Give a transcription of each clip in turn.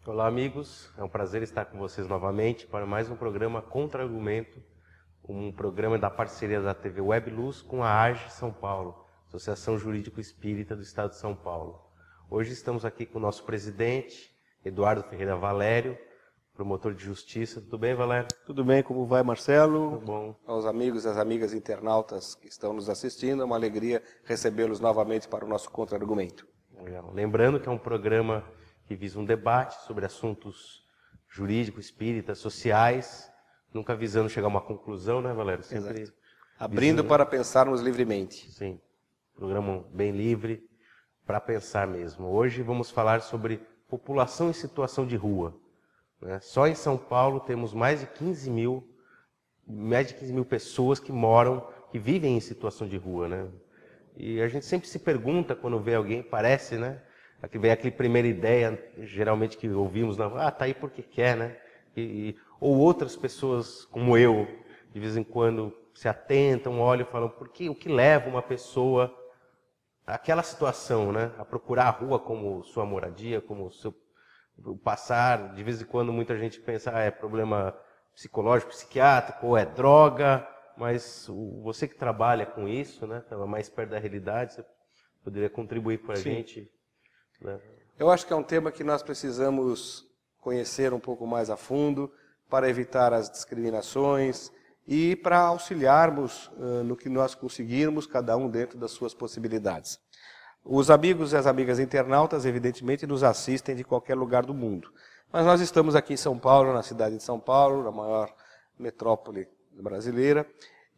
Olá, amigos. É um prazer estar com vocês novamente para mais um programa Contra-Argumento, um programa da parceria da TV Web Luz com a AGE São Paulo, Associação Jurídico Espírita do Estado de São Paulo. Hoje estamos aqui com o nosso presidente, Eduardo Ferreira Valério, promotor de justiça. Tudo bem, Valério? Tudo bem, como vai, Marcelo? Tudo bom. Aos amigos e às amigas internautas que estão nos assistindo, é uma alegria recebê-los novamente para o nosso Contra-Argumento. Lembrando que é um programa que visa um debate sobre assuntos jurídicos, espíritas, sociais, nunca visando chegar a uma conclusão, né, Valério? Sempre abrindo para pensarmos livremente. Sim, programa bem livre para pensar mesmo. Hoje vamos falar sobre população em situação de rua. Só em São Paulo temos mais de 15 mil pessoas que moram, que vivem em situação de rua, né? E a gente sempre se pergunta quando vê alguém, parece, né? Aqui vem aquela primeira ideia, geralmente que ouvimos, tá aí porque quer, né? Ou outras pessoas como eu, de vez em quando se atentam, olham e falam, o que leva uma pessoa àquela situação, né? A procurar a rua como sua moradia, como seu passar. De vez em quando muita gente pensa, é problema psicológico, psiquiátrico, ou é droga, mas você que trabalha com isso, né? Estava mais perto da realidade, você poderia contribuir para a gente. Eu acho que é um tema que nós precisamos conhecer um pouco mais a fundo para evitar as discriminações e para auxiliarmos no que nós conseguirmos, cada um dentro das suas possibilidades. Os amigos e as amigas internautas, evidentemente, nos assistem de qualquer lugar do mundo. Mas nós estamos aqui em São Paulo, na cidade de São Paulo, na maior metrópole brasileira,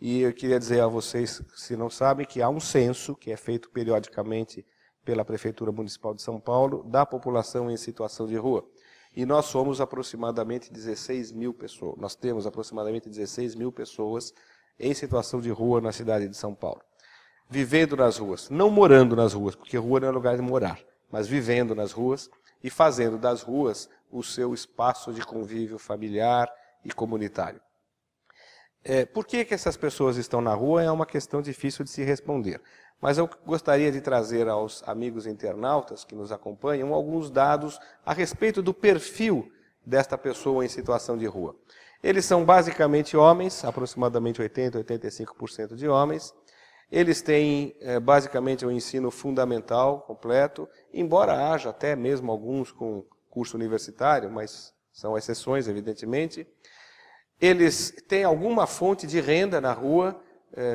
e eu queria dizer a vocês, se não sabem, que há um censo que é feito periodicamente pela Prefeitura Municipal de São Paulo, da população em situação de rua. E nós somos aproximadamente 16 mil pessoas. Nós temos aproximadamente 16 mil pessoas em situação de rua na cidade de São Paulo. Vivendo nas ruas, não morando nas ruas, porque rua não é lugar de morar, mas vivendo nas ruas e fazendo das ruas o seu espaço de convívio familiar e comunitário. Por que essas pessoas estão na rua é uma questão difícil de se responder. Mas eu gostaria de trazer aos amigos internautas que nos acompanham alguns dados a respeito do perfil desta pessoa em situação de rua. Eles são basicamente homens, aproximadamente 80% a 85% de homens. Eles têm basicamente um ensino fundamental completo, embora haja até mesmo alguns com curso universitário, mas são exceções, evidentemente. Eles têm alguma fonte de renda na rua.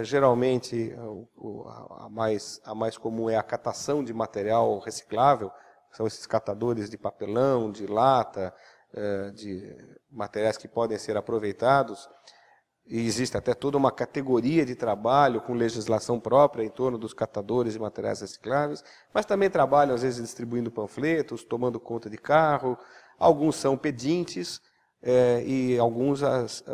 Geralmente a mais comum é a catação de material reciclável, são esses catadores de papelão, de lata, de materiais que podem ser aproveitados. E existe até toda uma categoria de trabalho com legislação própria em torno dos catadores de materiais recicláveis, mas também trabalham às vezes distribuindo panfletos, tomando conta de carro. Alguns são pedintes, e alguns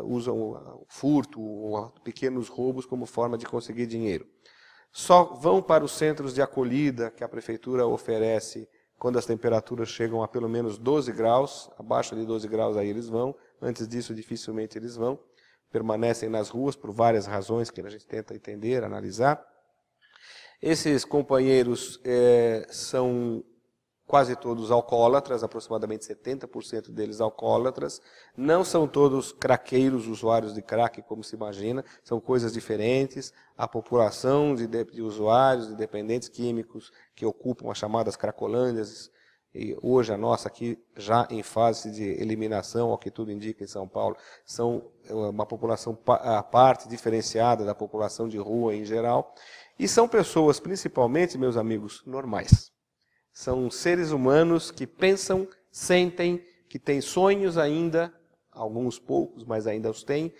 usam o furto ou pequenos roubos como forma de conseguir dinheiro. Só vão para os centros de acolhida que a prefeitura oferece quando as temperaturas chegam a pelo menos 12 graus, abaixo de 12 graus aí eles vão, antes disso dificilmente eles vão, permanecem nas ruas por várias razões que a gente tenta entender, analisar. Esses companheiros são quase todos alcoólatras, aproximadamente 70% deles alcoólatras. Não são todos craqueiros, usuários de crack, como se imagina, são coisas diferentes. A população de usuários, de dependentes químicos, que ocupam as chamadas cracolândias, e hoje a nossa aqui já em fase de eliminação, ao que tudo indica em São Paulo, são uma população à parte, diferenciada da população de rua em geral. E são pessoas, principalmente, meus amigos, normais. São seres humanos que pensam, sentem, que têm sonhos ainda, alguns poucos, mas ainda os têm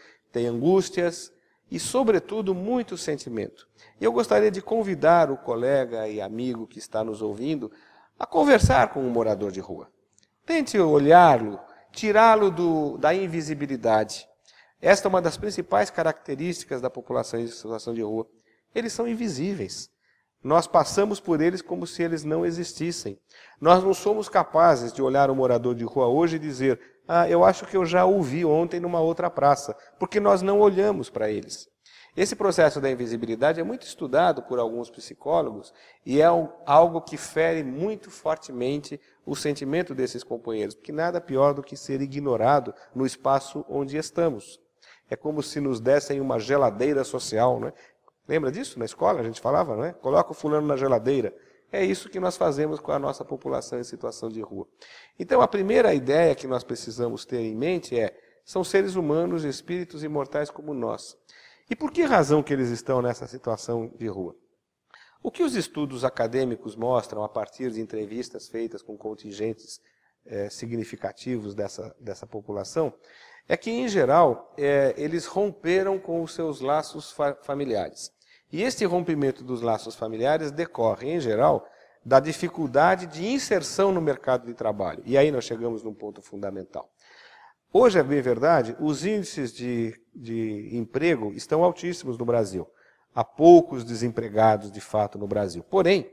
angústias e, sobretudo, muito sentimento. E eu gostaria de convidar o colega e amigo que está nos ouvindo a conversar com um morador de rua. Tente olhá-lo, tirá-lo da invisibilidade. Esta é uma das principais características da população em situação de rua. Eles são invisíveis. Nós passamos por eles como se eles não existissem. Nós não somos capazes de olhar um morador de rua hoje e dizer, eu acho que eu já o vi ontem numa outra praça, porque nós não olhamos para eles. Esse processo da invisibilidade é muito estudado por alguns psicólogos e é algo que fere muito fortemente o sentimento desses companheiros, porque nada pior do que ser ignorado no espaço onde estamos. É como se nos dessem uma geladeira social, não é? Lembra disso? Na escola a gente falava, não é? Coloca o fulano na geladeira. É isso que nós fazemos com a nossa população em situação de rua. Então a primeira ideia que nós precisamos ter em mente são seres humanos, espíritos imortais como nós. E por que razão que eles estão nessa situação de rua? O que os estudos acadêmicos mostram a partir de entrevistas feitas com contingentes significativos dessa população é que, em geral, eles romperam com os seus laços familiares. E este rompimento dos laços familiares decorre, em geral, da dificuldade de inserção no mercado de trabalho. E aí nós chegamos num ponto fundamental. Hoje, é bem verdade, os índices de emprego estão altíssimos no Brasil. Há poucos desempregados, de fato, no Brasil. Porém,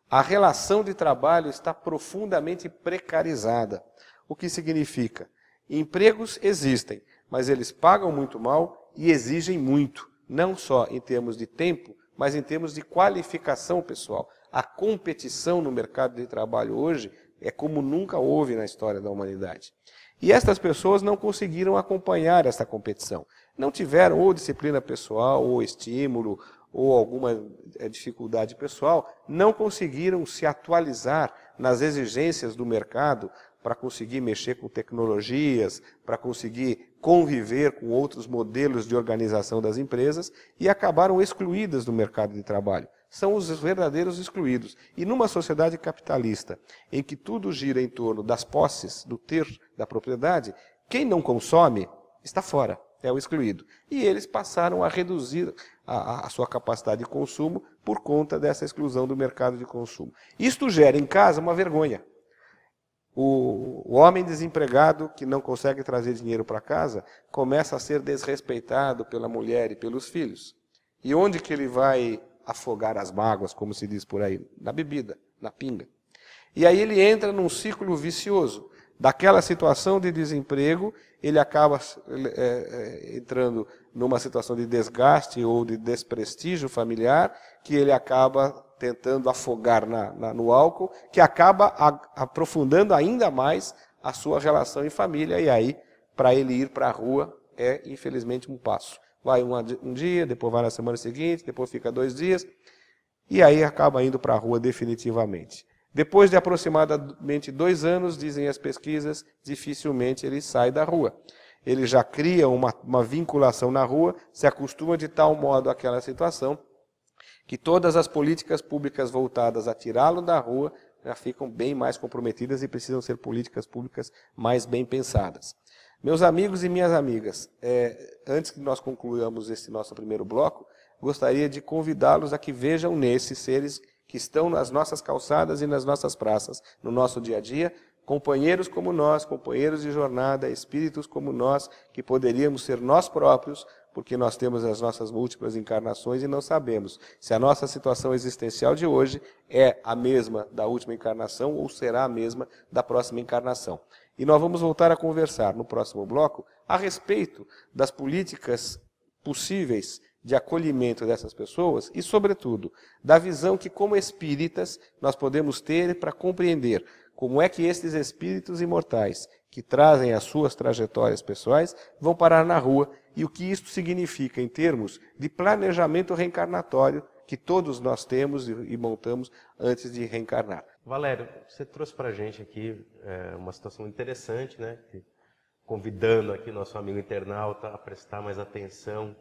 a relação de trabalho está profundamente precarizada. O que significa? Empregos existem, mas eles pagam muito mal e exigem muito. Não só em termos de tempo, mas em termos de qualificação pessoal. A competição no mercado de trabalho hoje é como nunca houve na história da humanidade. E estas pessoas não conseguiram acompanhar essa competição. Não tiveram ou disciplina pessoal, ou estímulo, ou alguma dificuldade pessoal, não conseguiram se atualizar nas exigências do mercado para conseguir mexer com tecnologias, para conseguir conviver com outros modelos de organização das empresas e acabaram excluídas do mercado de trabalho. São os verdadeiros excluídos. E numa sociedade capitalista, em que tudo gira em torno das posses, do ter, da propriedade, quem não consome está fora, é o excluído. E eles passaram a reduzir a sua capacidade de consumo por conta dessa exclusão do mercado de consumo. Isto gera em casa uma vergonha. O homem desempregado que não consegue trazer dinheiro para casa começa a ser desrespeitado pela mulher e pelos filhos. E onde que ele vai afogar as mágoas, como se diz por aí? Na bebida, na pinga. E aí ele entra num ciclo vicioso. Daquela situação de desemprego, ele acaba entrando numa situação de desgaste ou de desprestígio familiar, que ele acaba tentando afogar no álcool, que acaba aprofundando ainda mais a sua relação em família. E aí, para ele ir para a rua, é infelizmente um passo. Vai um dia, depois vai na semana seguinte, depois fica 2 dias, e aí acaba indo para a rua definitivamente. Depois de aproximadamente 2 anos, dizem as pesquisas, dificilmente ele sai da rua. Ele já cria uma vinculação na rua, se acostuma de tal modo àquela situação, que todas as políticas públicas voltadas a tirá-lo da rua já ficam bem mais comprometidas e precisam ser políticas públicas mais bem pensadas. Meus amigos e minhas amigas, antes que nós concluamos esse nosso primeiro bloco, gostaria de convidá-los a que vejam nesses seres que estão nas nossas calçadas e nas nossas praças, no nosso dia a dia, companheiros como nós, companheiros de jornada, espíritos como nós, que poderíamos ser nós próprios, porque nós temos as nossas múltiplas encarnações e não sabemos se a nossa situação existencial de hoje é a mesma da última encarnação ou será a mesma da próxima encarnação. E nós vamos voltar a conversar no próximo bloco a respeito das políticas possíveis de acolhimento dessas pessoas e, sobretudo, da visão que, como espíritas, nós podemos ter para compreender como é que esses espíritos imortais, que trazem as suas trajetórias pessoais, vão parar na rua e o que isso significa em termos de planejamento reencarnatório que todos nós temos e montamos antes de reencarnar. Valério, você trouxe para a gente aqui uma situação interessante, né? Convidando aqui nosso amigo internauta a prestar mais atenção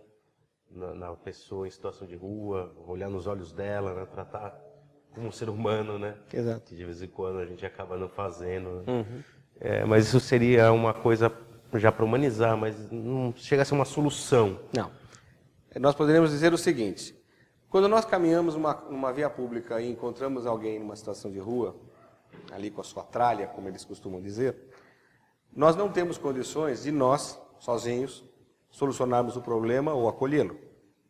na pessoa em situação de rua, olhar nos olhos dela, né? Tratar como um ser humano, né? Exato. Que de vez em quando a gente acaba não fazendo. Né? Uhum. Mas isso seria uma coisa já para humanizar, mas não chega a ser uma solução. Não. Nós poderíamos dizer o seguinte: quando nós caminhamos numa via pública e encontramos alguém numa situação de rua, ali com a sua tralha, como eles costumam dizer, nós não temos condições de nós, sozinhos, solucionarmos o problema ou acolhê-lo.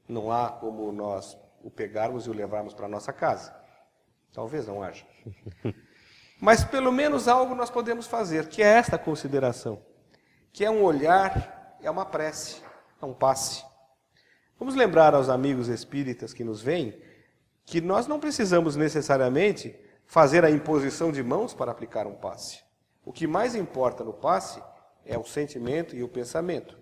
Não há como nós o pegarmos e o levarmos para a nossa casa. Talvez não haja. Mas pelo menos algo nós podemos fazer, que é esta consideração, que é um olhar, é uma prece, é um passe. Vamos lembrar aos amigos espíritas que nos veem que nós não precisamos necessariamente fazer a imposição de mãos para aplicar um passe. O que mais importa no passe é o sentimento e o pensamento.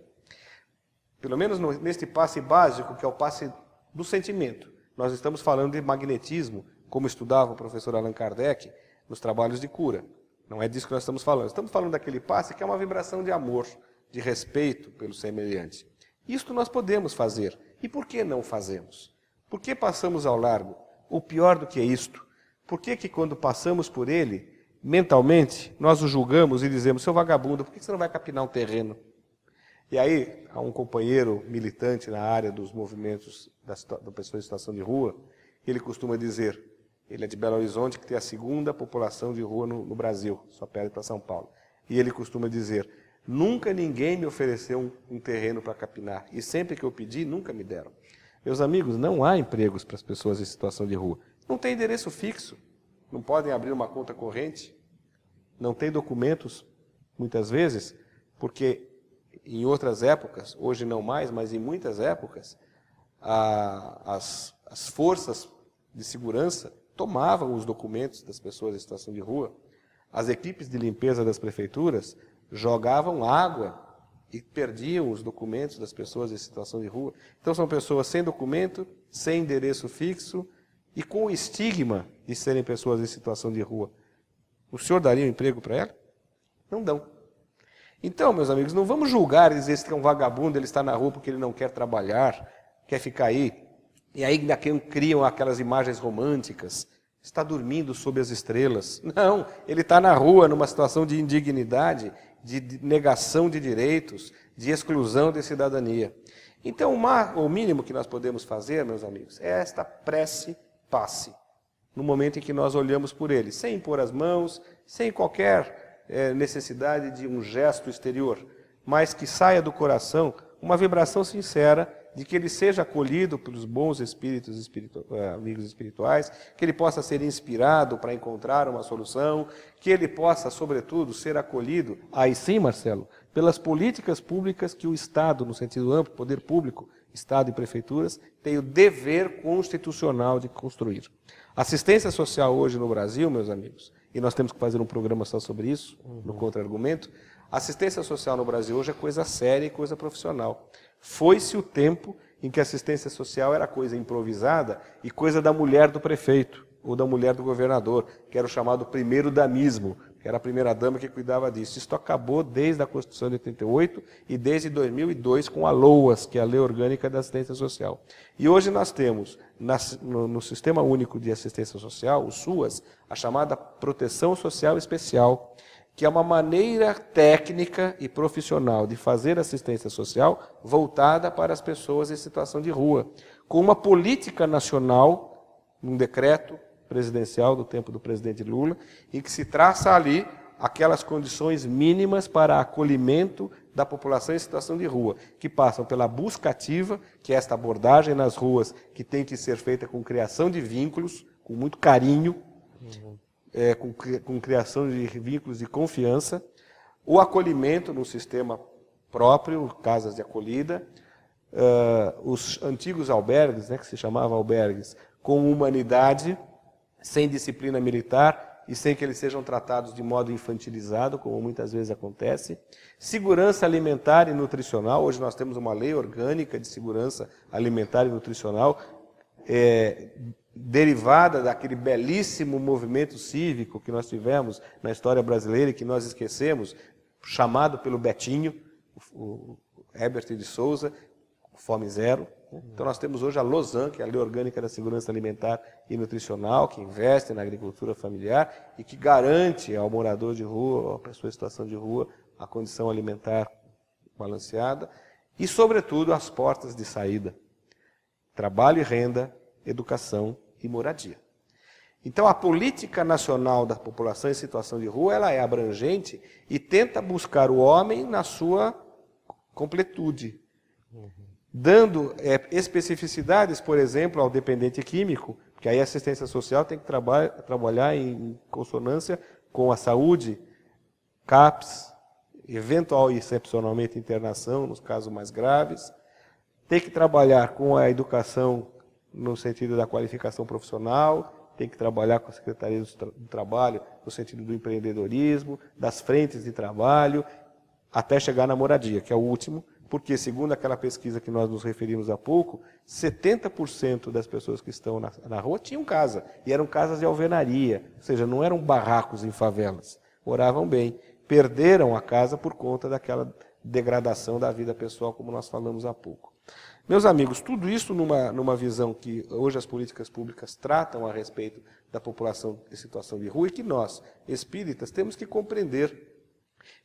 Pelo menos neste passe básico, que é o passe do sentimento. Nós estamos falando de magnetismo, como estudava o professor Allan Kardec nos trabalhos de cura. Não é disso que nós estamos falando. Estamos falando daquele passe que é uma vibração de amor, de respeito pelo semelhante. Isto nós podemos fazer. E por que não fazemos? Por que passamos ao largo? Ou pior do que isto, por que quando passamos por ele, mentalmente, nós o julgamos e dizemos, seu vagabundo, por que você não vai capinar um terreno? E aí, há um companheiro militante na área dos movimentos da pessoa em situação de rua, ele costuma dizer, ele é de Belo Horizonte, que tem a segunda população de rua no Brasil, só perde para São Paulo. E ele costuma dizer, nunca ninguém me ofereceu um terreno para capinar, e sempre que eu pedi, nunca me deram. Meus amigos, não há empregos para as pessoas em situação de rua. Não tem endereço fixo, não podem abrir uma conta corrente, não tem documentos, muitas vezes, porque em outras épocas, hoje não mais, mas em muitas épocas, as forças de segurança tomavam os documentos das pessoas em situação de rua, as equipes de limpeza das prefeituras jogavam água e perdiam os documentos das pessoas em situação de rua. Então são pessoas sem documento, sem endereço fixo e com o estigma de serem pessoas em situação de rua. O senhor daria um emprego para ela? Não dão. Então, meus amigos, não vamos julgar e dizer que é um vagabundo, ele está na rua porque ele não quer trabalhar, quer ficar aí. E aí criam aquelas imagens românticas. Está dormindo sob as estrelas. Não, ele está na rua numa situação de indignidade, de negação de direitos, de exclusão de cidadania. Então, o mínimo que nós podemos fazer, meus amigos, é esta prece-passe. No momento em que nós olhamos por ele, sem impor as mãos, sem qualquer necessidade de um gesto exterior, mas que saia do coração uma vibração sincera de que ele seja acolhido pelos bons espíritos, amigos espirituais, que ele possa ser inspirado para encontrar uma solução, que ele possa, sobretudo, ser acolhido, aí sim, Marcelo, pelas políticas públicas que o Estado, no sentido amplo, poder público, Estado e prefeituras, tem o dever constitucional de construir. Assistência social hoje no Brasil, meus amigos, e nós temos que fazer um programa só sobre isso, no contra-argumento, assistência social no Brasil hoje é coisa séria e coisa profissional. Foi-se o tempo em que a assistência social era coisa improvisada e coisa da mulher do prefeito ou da mulher do governador, que era o chamado primeiro-damismo, que era a primeira-dama que cuidava disso. Isso acabou desde a Constituição de 88 e desde 2002 com a LOAS, que é a Lei Orgânica da Assistência Social. E hoje nós temos, no Sistema Único de Assistência Social, o SUAS, a chamada Proteção Social Especial, que é uma maneira técnica e profissional de fazer assistência social voltada para as pessoas em situação de rua, com uma política nacional, um decreto presidencial do tempo do presidente Lula, em que se traça ali aquelas condições mínimas para acolhimento da população em situação de rua, que passam pela busca ativa, que é esta abordagem nas ruas, que tem que ser feita com criação de vínculos, com muito carinho, com criação de vínculos de confiança, o acolhimento no sistema próprio, casas de acolhida, os antigos albergues, que se chamavam albergues, com humanidade, sem disciplina militar e sem que eles sejam tratados de modo infantilizado, como muitas vezes acontece. Segurança alimentar e nutricional, hoje nós temos uma lei orgânica de segurança alimentar e nutricional, derivada daquele belíssimo movimento cívico que nós tivemos na história brasileira e que nós esquecemos, chamado pelo Betinho, o Herbert de Souza, Fome Zero. Então nós temos hoje a LOSAN, que é a Lei Orgânica da Segurança Alimentar e Nutricional, que investe na agricultura familiar e que garante ao morador de rua, à pessoa em situação de rua, a condição alimentar balanceada e, sobretudo, as portas de saída. Trabalho e renda, educação e moradia. Então, a política nacional da população em situação de rua ela é abrangente e tenta buscar o homem na sua completude, dando especificidades, por exemplo, ao dependente químico, que aí a assistência social tem que trabalhar em consonância com a saúde, CAPS, eventual e excepcionalmente internação, nos casos mais graves, Tem que trabalhar com a educação no sentido da qualificação profissional, tem que trabalhar com a Secretaria do Trabalho no sentido do empreendedorismo, das frentes de trabalho, até chegar na moradia, que é o último, porque, segundo aquela pesquisa que nós nos referimos há pouco, 70% das pessoas que estão na rua tinham casa, e eram casas de alvenaria, ou seja, não eram barracos em favelas, moravam bem, perderam a casa por conta daquela degradação da vida pessoal, como nós falamos há pouco. Meus amigos, tudo isso numa visão que hoje as políticas públicas tratam a respeito da população em situação de rua e que nós, espíritas, temos que compreender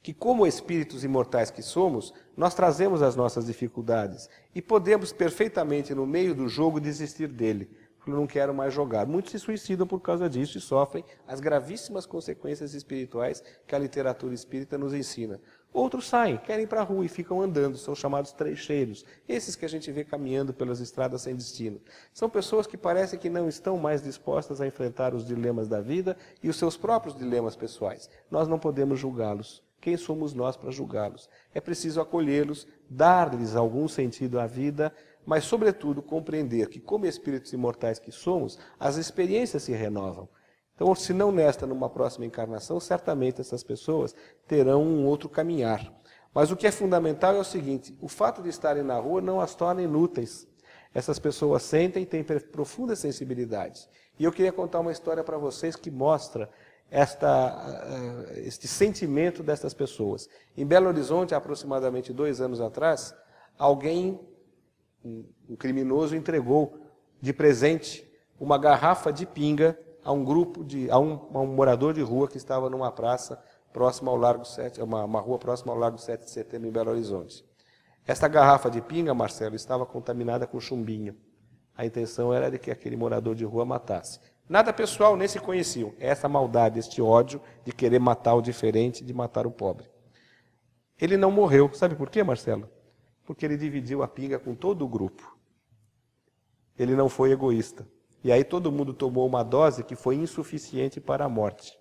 que, como espíritos imortais que somos, nós trazemos as nossas dificuldades e podemos perfeitamente, no meio do jogo, desistir dele. Eu não quero mais jogar. Muitos se suicidam por causa disso e sofrem as gravíssimas consequências espirituais que a literatura espírita nos ensina. Outros saem, querem ir para a rua e ficam andando, são chamados trecheiros. Esses que a gente vê caminhando pelas estradas sem destino. São pessoas que parecem que não estão mais dispostas a enfrentar os dilemas da vida e os seus próprios dilemas pessoais. Nós não podemos julgá-los. Quem somos nós para julgá-los? É preciso acolhê-los, dar-lhes algum sentido à vida, mas, sobretudo, compreender que, como espíritos imortais que somos, as experiências se renovam. Então, se não nesta, numa próxima encarnação, certamente essas pessoas terão um outro caminhar. Mas o que é fundamental é o seguinte, o fato de estarem na rua não as torna inúteis. Essas pessoas sentem e têm profunda sensibilidade. E eu queria contar uma história para vocês que mostra este sentimento dessas pessoas. Em Belo Horizonte, há aproximadamente 2 anos atrás, um criminoso entregou de presente uma garrafa de pinga a um morador de rua que estava numa praça próxima ao Largo 7, uma rua próxima ao Largo 7 de Setembro, em Belo Horizonte. Esta garrafa de pinga, Marcelo, estava contaminada com chumbinho. A intenção era de que aquele morador de rua matasse. Nada pessoal, nem se conheciam. Essa maldade, este ódio de querer matar o diferente, de matar o pobre. Ele não morreu. Sabe por quê, Marcelo? Porque ele dividiu a pinga com todo o grupo. Ele não foi egoísta. E aí todo mundo tomou uma dose que foi insuficiente para a morte.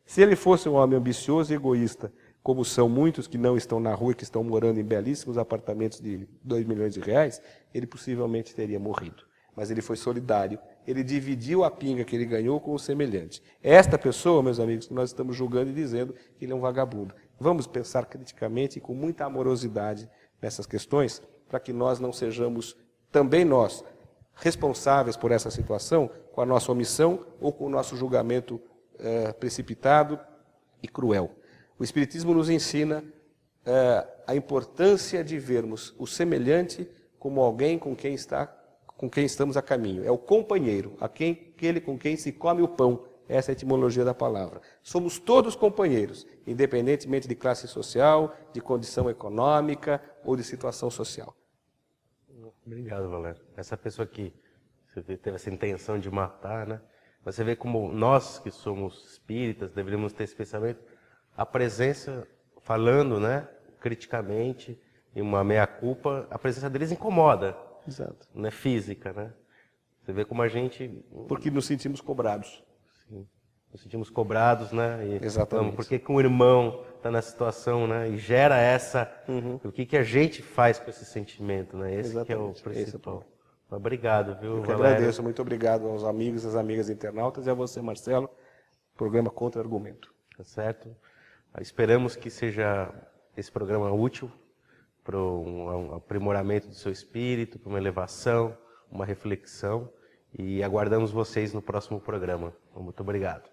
Se ele fosse um homem ambicioso e egoísta, como são muitos que não estão na rua e que estão morando em belíssimos apartamentos de 2 milhões de reais, ele possivelmente teria morrido. Mas ele foi solidário, ele dividiu a pinga que ele ganhou com o semelhante. Esta pessoa, meus amigos, que nós estamos julgando e dizendo que ele é um vagabundo. Vamos pensar criticamente e com muita amorosidade nessas questões, para que nós não sejamos, também nós, responsáveis por essa situação, com a nossa omissão ou com o nosso julgamento precipitado e cruel. O Espiritismo nos ensina a importância de vermos o semelhante como alguém com quem estamos a caminho. É o companheiro, aquele com quem se come o pão. Essa é a etimologia da palavra. Somos todos companheiros, independentemente de classe social, de condição econômica ou de situação social. Obrigado, Valério. Essa pessoa que você teve essa intenção de matar, né? Você vê como nós que somos espíritas deveríamos ter esse pensamento. A presença, falando, né, criticamente, em uma meia-culpa, a presença deles incomoda. Exato. Não é física, né? Você vê como a gente... Porque nos sentimos cobrados. Sim. Nos sentimos cobrados, né? E, exatamente. Então, por que um irmão está nessa situação, né? E gera essa... O que a gente faz com esse sentimento, né? Esse que é o principal. Obrigado, viu, Eu que Valério? agradeço. Muito obrigado aos amigos e às amigas internautas e a você, Marcelo, programa Contra-Argumento. Tá certo? Esperamos que seja esse programa útil para um aprimoramento do seu espírito, para uma elevação, uma reflexão. E aguardamos vocês no próximo programa. Muito obrigado.